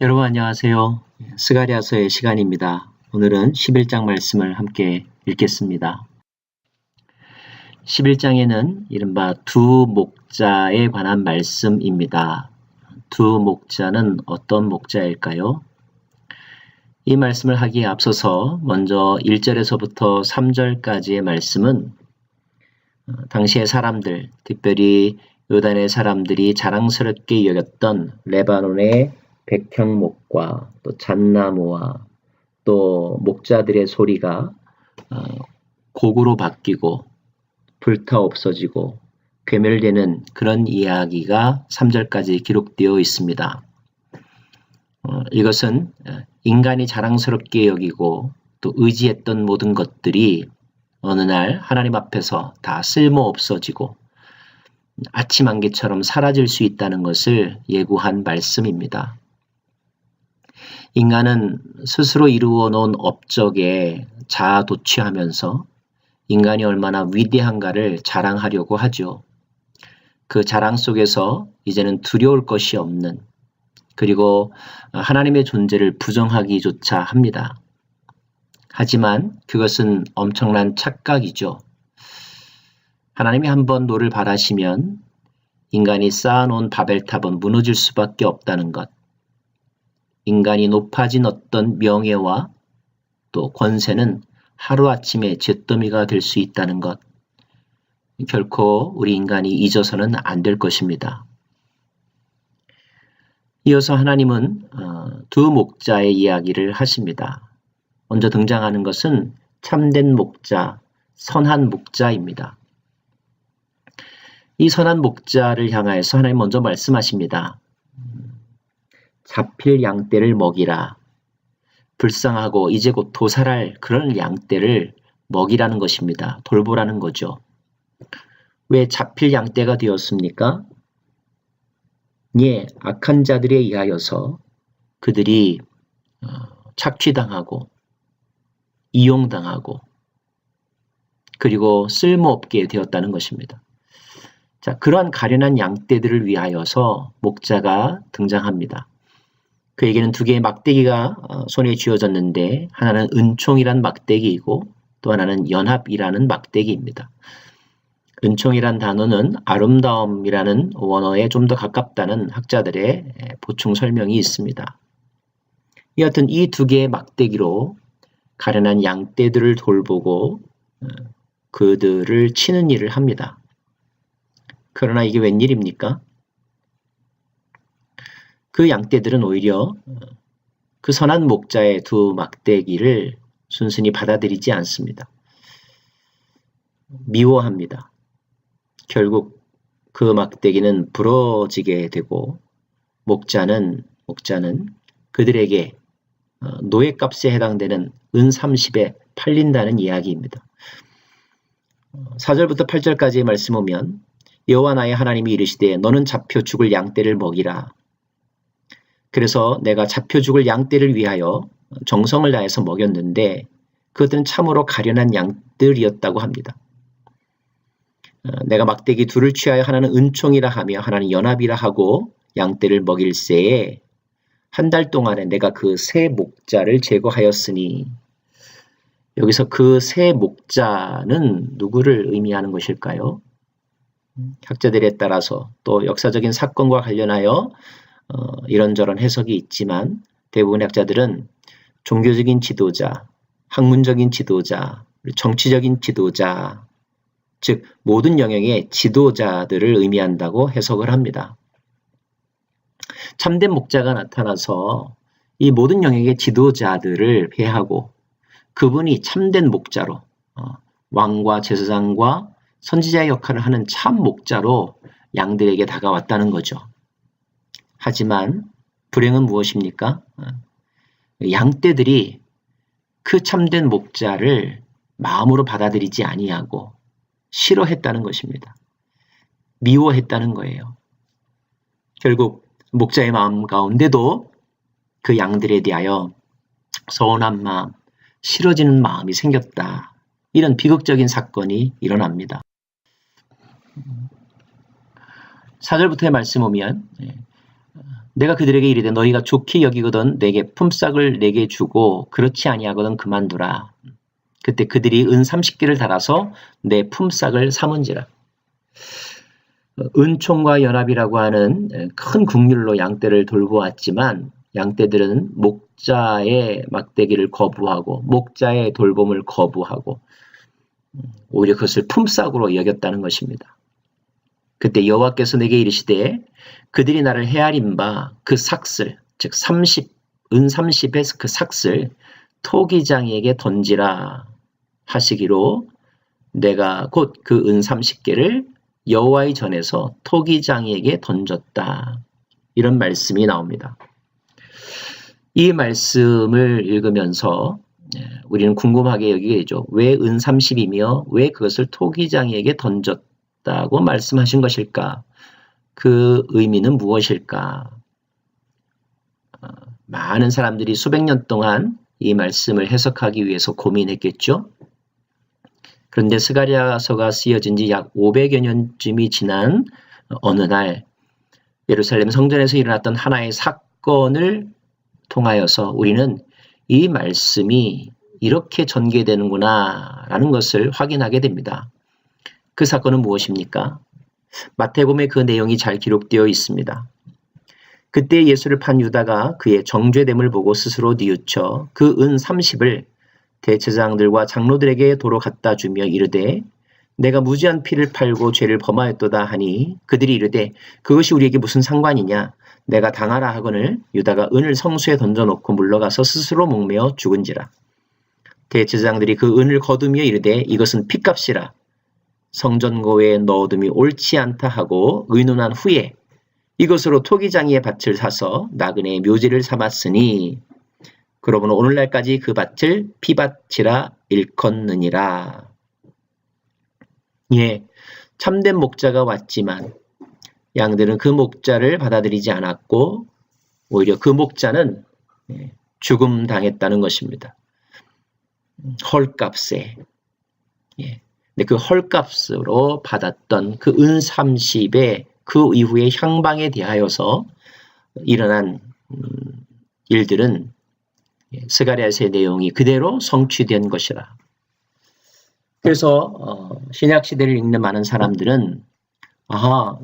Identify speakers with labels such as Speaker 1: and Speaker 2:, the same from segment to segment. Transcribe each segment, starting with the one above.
Speaker 1: 여러분 안녕하세요. 스가랴서의 시간입니다. 오늘은 11장 말씀을 함께 읽겠습니다. 11장에는 이른바 두 목자에 관한 말씀입니다. 두 목자는 어떤 목자일까요? 이 말씀을 하기에 앞서서 먼저 1절에서부터 3절까지의 말씀은 당시의 사람들, 특별히 요단의 사람들이 자랑스럽게 여겼던 레바논의 백향목과 또 잣나무와 또 목자들의 소리가 곡으로 바뀌고 불타 없어지고 괴멸되는 그런 이야기가 3절까지 기록되어 있습니다. 이것은 인간이 자랑스럽게 여기고 또 의지했던 모든 것들이 어느 날 하나님 앞에서 다 쓸모 없어지고 아침 안개처럼 사라질 수 있다는 것을 예고한 말씀입니다. 인간은 스스로 이루어 놓은 업적에 자아도취하면서 인간이 얼마나 위대한가를 자랑하려고 하죠. 그 자랑 속에서 이제는 두려울 것이 없는, 그리고 하나님의 존재를 부정하기조차 합니다. 하지만 그것은 엄청난 착각이죠. 하나님이 한번 노를 바라시면 인간이 쌓아놓은 바벨탑은 무너질 수밖에 없다는 것, 인간이 높아진 어떤 명예와 또 권세는 하루아침에 잿더미가 될 수 있다는 것, 결코 우리 인간이 잊어서는 안 될 것입니다. 이어서 하나님은 두 목자의 이야기를 하십니다. 먼저 등장하는 것은 참된 목자, 선한 목자입니다. 이 선한 목자를 향하여서 하나님 먼저 말씀하십니다. 잡힐 양떼를 먹이라. 불쌍하고 이제 곧 도살할 그런 양떼를 먹이라는 것입니다. 돌보라는 거죠. 왜 잡힐 양떼가 되었습니까? 예, 악한 자들에 의하여서 그들이 착취당하고 이용당하고 그리고 쓸모없게 되었다는 것입니다. 자, 그러한 가련한 양떼들을 위하여서 목자가 등장합니다. 그에게는 두 개의 막대기가 손에 쥐어졌는데 하나는 은총이란 막대기이고 또 하나는 연합이라는 막대기입니다. 은총이란 단어는 아름다움이라는 원어에 좀 더 가깝다는 학자들의 보충 설명이 있습니다. 여하튼 이 두 개의 막대기로 가련한 양떼들을 돌보고 그들을 치는 일을 합니다. 그러나 이게 웬일입니까? 그 양떼들은 오히려 그 선한 목자의 두 막대기를 순순히 받아들이지 않습니다. 미워합니다. 결국 그 막대기는 부러지게 되고 목자는 그들에게 노예값에 해당되는 은 30에 팔린다는 이야기입니다. 4절부터 8절까지의 말씀 보면 여호와 나의 하나님이 이르시되 너는 잡혀 죽을 양떼를 먹이라. 그래서 내가 잡혀 죽을 양떼를 위하여 정성을 다해서 먹였는데 그들은 참으로 가련한 양들이었다고 합니다. 내가 막대기 둘을 취하여 하나는 은총이라 하며 하나는 연합이라 하고 양떼를 먹일새에 한 달 동안에 내가 그 세 목자를 제거하였으니, 여기서 그 세 목자는 누구를 의미하는 것일까요? 학자들에 따라서 또 역사적인 사건과 관련하여 이런저런 해석이 있지만 대부분의 학자들은 종교적인 지도자, 학문적인 지도자, 정치적인 지도자, 즉 모든 영역의 지도자들을 의미한다고 해석을 합니다. 참된 목자가 나타나서 이 모든 영역의 지도자들을 회하고 그분이 참된 목자로 왕과 제사장과 선지자의 역할을 하는 참 목자로 양들에게 다가왔다는 거죠. 하지만 불행은 무엇입니까? 양떼들이 그 참된 목자를 마음으로 받아들이지 아니하고 싫어했다는 것입니다. 미워했다는 거예요. 결국 목자의 마음 가운데도 그 양들에 대하여 서운한 마음, 싫어지는 마음이 생겼다. 이런 비극적인 사건이 일어납니다. 4절부터의 말씀 보면 내가 그들에게 이르되 너희가 좋게 여기거든 내게 품삯을 내게 주고 그렇지 아니하거든 그만두라. 그때 그들이 은 30개를 달아서 내 품삯을 삼은지라. 은총과 연합이라고 하는 큰 국률로 양떼를 돌보았지만 양떼들은 목자의 막대기를 거부하고 목자의 돌봄을 거부하고 오히려 그것을 품삯으로 여겼다는 것입니다. 그때 여호와께서 내게 이르시되 그들이 나를 헤아린 바 그 삭슬 즉 은 30의 그 삭슬 토기장이에게 던지라 하시기로 내가 곧 그 은 30개를 여호와의 전에서 토기장이에게 던졌다. 이런 말씀이 나옵니다. 이 말씀을 읽으면서 우리는 궁금하게 여기게 되죠. 왜 은 30이며 왜 그것을 토기장이에게 던졌다고 말씀하신 것일까? 그 의미는 무엇일까? 많은 사람들이 수백 년 동안 이 말씀을 해석하기 위해서 고민했겠죠. 그런데 스가랴서가 쓰여진 지 약 500여 년쯤이 지난 어느 날 예루살렘 성전에서 일어났던 하나의 사건을 통하여서 우리는 이 말씀이 이렇게 전개되는구나 라는 것을 확인하게 됩니다. 그 사건은 무엇입니까? 마태복음에 그 내용이 잘 기록되어 있습니다. 그때 예수를 판 유다가 그의 정죄됨을 보고 스스로 뉘우쳐 그 은 30을 대제사장들과 장로들에게 도로 갖다 주며 이르되 내가 무지한 피를 팔고 죄를 범하였도다 하니 그들이 이르되 그것이 우리에게 무슨 상관이냐 내가 당하라 하거늘 유다가 은을 성수에 던져놓고 물러가서 스스로 목매어 죽은지라. 대제사장들이 그 은을 거두며 이르되 이것은 핏값이라 성전고에 넣어둠이 옳지 않다 하고 의논한 후에 이것으로 토기장이의 밭을 사서 나그네의 묘지를 삼았으니 그러므로 오늘날까지 그 밭을 피밭이라 일컫느니라. 예, 참된 목자가 왔지만 양들은 그 목자를 받아들이지 않았고 오히려 그 목자는 죽음 당했다는 것입니다. 헐값에. 예. 근데 그 헐값으로 받았던 그 은 30의 그 이후의 향방에 대하여서 일어난 일들은 스가랴서의 내용이 그대로 성취된 것이라. 그래서 신약 시대를 읽는 많은 사람들은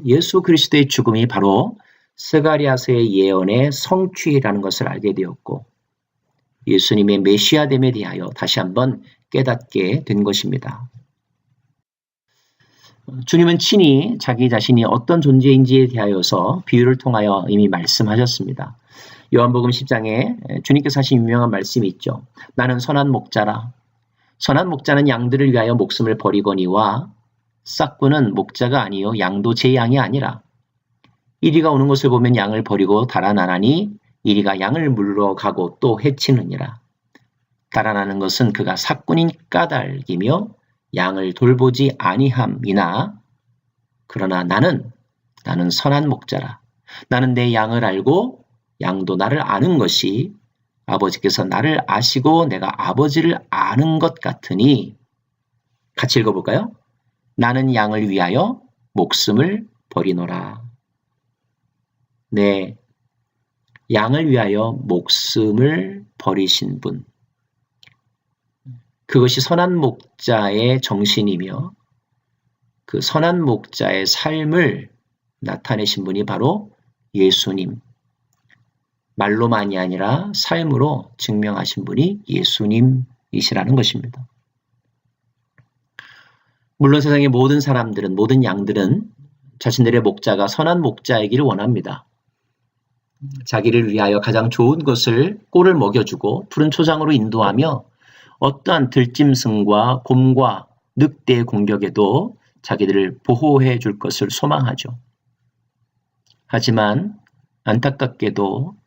Speaker 1: 예수 그리스도의 죽음이 바로 스가랴서의 예언의 성취라는 것을 알게 되었고 예수님의 메시아됨에 대하여 다시 한번 깨닫게 된 것입니다. 주님은 친히 자기 자신이 어떤 존재인지에 대하여서 비유를 통하여 이미 말씀하셨습니다. 요한복음 10장에 주님께서 하신 유명한 말씀이 있죠. 나는 선한 목자라. 선한 목자는 양들을 위하여 목숨을 버리거니와 싹꾼은 목자가 아니요 양도 제 양이 아니라. 이리가 오는 것을 보면 양을 버리고 달아나나니 이리가 양을 물러가고 또 해치느니라. 달아나는 것은 그가 싹꾼인 까닭이며 양을 돌보지 아니함이나 그러나 나는 선한 목자라. 나는 내 양을 알고 양도 나를 아는 것이 아버지께서 나를 아시고 내가 아버지를 아는 것 같으니 같이 읽어볼까요? 나는 양을 위하여 목숨을 버리노라. 네, 양을 위하여 목숨을 버리신 분. 그것이 선한 목자의 정신이며 그 선한 목자의 삶을 나타내신 분이 바로 예수님. 말로만이 아니라 삶으로 증명하신 분이 예수님이시라는 것입니다. 물론 세상의 모든 사람들은, 모든 양들은 자신들의 목자가 선한 목자이기를 원합니다. 자기를 위하여 가장 좋은 것을 꼴을 먹여주고 푸른 초장으로 인도하며 어떠한 들짐승과 곰과 늑대의 공격에도 자기들을 보호해 줄 것을 소망하죠. 하지만 안타깝게도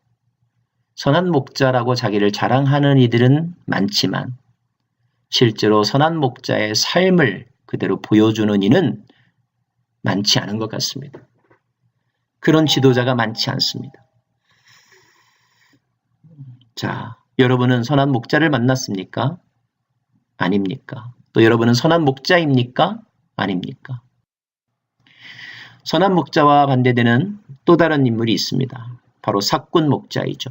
Speaker 1: 선한 목자라고 자기를 자랑하는 이들은 많지만 실제로 선한 목자의 삶을 그대로 보여주는 이는 많지 않은 것 같습니다. 그런 지도자가 많지 않습니다. 자, 여러분은 선한 목자를 만났습니까? 아닙니까? 또 여러분은 선한 목자입니까? 아닙니까? 선한 목자와 반대되는 또 다른 인물이 있습니다. 바로 사꾼 목자이죠.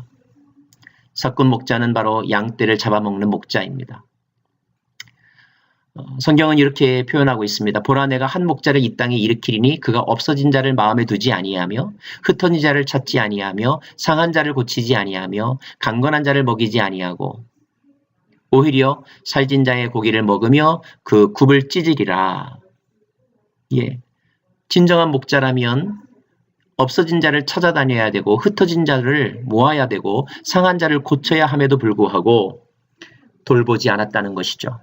Speaker 1: 사꾼 목자는 바로 양떼를 잡아먹는 목자입니다. 성경은 이렇게 표현하고 있습니다. 보라 내가 한 목자를 이 땅에 일으키리니 그가 없어진 자를 마음에 두지 아니하며 흩어진 자를 찾지 아니하며 상한 자를 고치지 아니하며 강건한 자를 먹이지 아니하고 오히려 살진 자의 고기를 먹으며 그 굽을 찢으리라. 예, 진정한 목자라면 없어진 자를 찾아다녀야 되고 흩어진 자를 모아야 되고 상한 자를 고쳐야 함에도 불구하고 돌보지 않았다는 것이죠.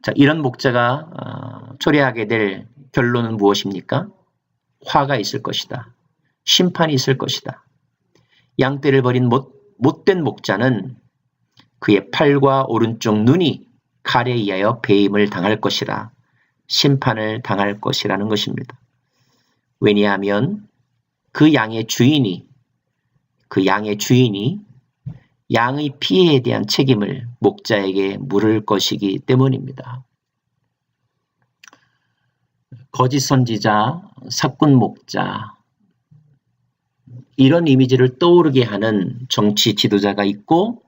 Speaker 1: 자, 이런 목자가 초래하게 될 결론은 무엇입니까? 화가 있을 것이다. 심판이 있을 것이다. 양떼를 버린 못된 목자는 그의 팔과 오른쪽 눈이 칼에 의하여 배임을 당할 것이라 심판을 당할 것이라는 것입니다. 왜냐하면 그 양의 주인이 양의 피해에 대한 책임을 목자에게 물을 것이기 때문입니다. 거짓 선지자, 사꾼 목자, 이런 이미지를 떠오르게 하는 정치 지도자가 있고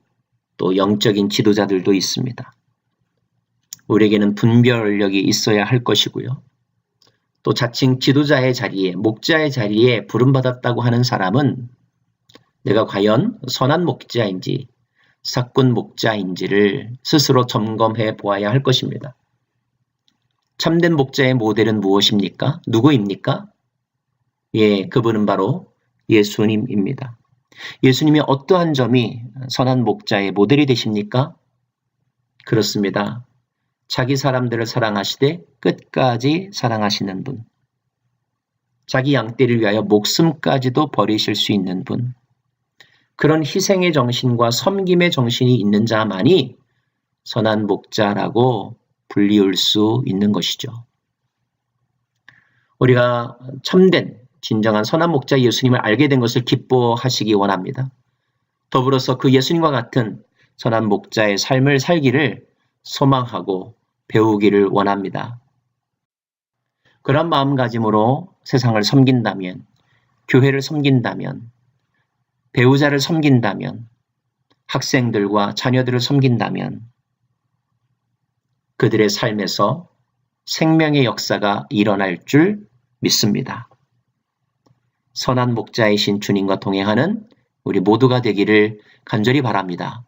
Speaker 1: 또 영적인 지도자들도 있습니다. 우리에게는 분별력이 있어야 할 것이고요. 또 자칭 지도자의 자리에, 목자의 자리에 부름받았다고 하는 사람은 내가 과연 선한 목자인지 사꾼 목자인지를 스스로 점검해 보아야 할 것입니다. 참된 목자의 모델은 무엇입니까? 누구입니까? 예, 그분은 바로 예수님입니다. 예수님이 어떠한 점이 선한 목자의 모델이 되십니까? 그렇습니다. 자기 사람들을 사랑하시되 끝까지 사랑하시는 분. 자기 양떼를 위하여 목숨까지도 버리실 수 있는 분. 그런 희생의 정신과 섬김의 정신이 있는 자만이 선한 목자라고 불리울 수 있는 것이죠. 우리가 참된 진정한 선한 목자 예수님을 알게 된 것을 기뻐하시기 원합니다. 더불어서 그 예수님과 같은 선한 목자의 삶을 살기를 소망하고 배우기를 원합니다. 그런 마음가짐으로 세상을 섬긴다면, 교회를 섬긴다면, 배우자를 섬긴다면, 학생들과 자녀들을 섬긴다면 그들의 삶에서 생명의 역사가 일어날 줄 믿습니다. 선한 목자이신 주님과 동행하는 우리 모두가 되기를 간절히 바랍니다.